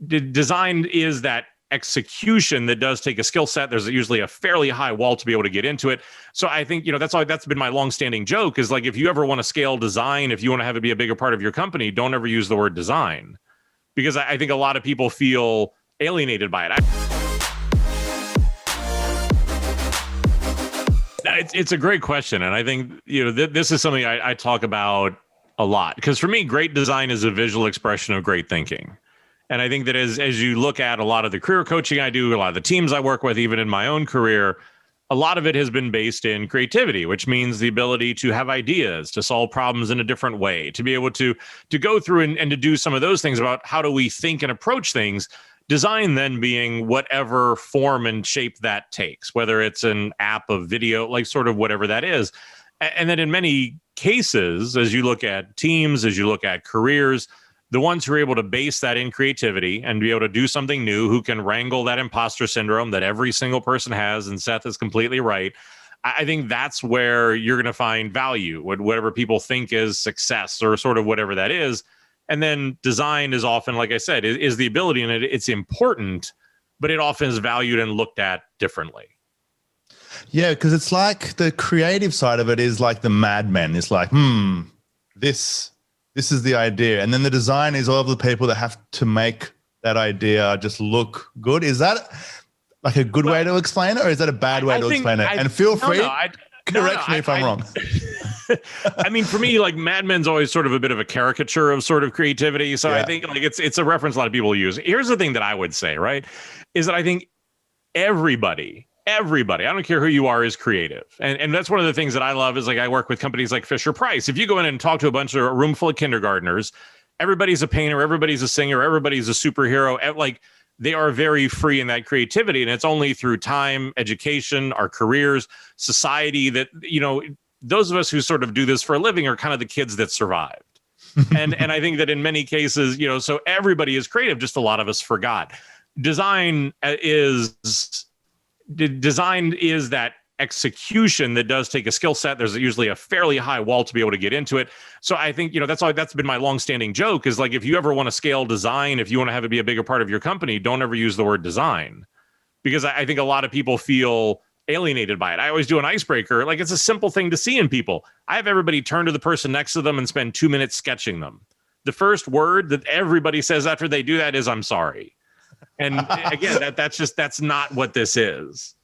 design is that execution that does take a skill set. There's usually a fairly high wall to be able to get into it. So I think, that's been my longstanding joke is like, if you ever want to scale design, if you want to have it be a bigger part of your company, don't ever use the word design, because I think a lot of people feel alienated by it. It's a great question. And I think, this is something I talk about a lot, because for me, great design is a visual expression of great thinking. And I think that as you look at a lot of the career coaching I do, a lot of the teams I work with, even in my own career, a lot of it has been based in creativity, which means the ability to have ideas, to solve problems in a different way, to be able to go through and to do some of those things about how do we think and approach things. Design then being whatever form and shape that takes, whether it's an app, a video, like sort of whatever that is. And then in many cases, as you look at teams, as you look at careers, the ones who are able to base that in creativity and be able to do something new, who can wrangle that imposter syndrome that every single person has, and Seth is completely right. I think that's where you're going to find value, whatever people think is success or sort of whatever that is. And then design is often, like I said, is the ability, and it's important, but it often is valued and looked at differently. Yeah, because it's like the creative side of it is like the madmen. It's like, this is the idea. And then the design is all of the people that have to make that idea just look good. Is that like a good way to explain it, or is that a bad way to explain it? And feel free, correct me if I'm wrong. I mean, for me, like Mad Men's always sort of a bit of a caricature of sort of creativity. So I think like it's a reference a lot of people use. Here's the thing that I would say, right, is that I think everybody, I don't care who you are, is creative. And that's one of the things that I love is like I work with companies like Fisher Price. If you go in and talk to a room full of kindergartners, everybody's a painter, everybody's a singer, everybody's a superhero. Like they are very free in that creativity. And it's only through time, education, our careers, society that, those of us who sort of do this for a living are kind of the kids that survived. and I think that in many cases, so everybody is creative, just a lot of us forgot. Design is that execution that does take a skill set. There's usually a fairly high wall to be able to get into it. So I think, that's been my longstanding joke is like, if you ever want to scale design, if you want to have it be a bigger part of your company, don't ever use the word design, because I think a lot of people feel alienated by it. I always do an icebreaker. Like it's a simple thing to see in people. I have everybody turn to the person next to them and spend 2 minutes sketching them. The first word that everybody says after they do that is, "I'm sorry." And again, that's not what this is.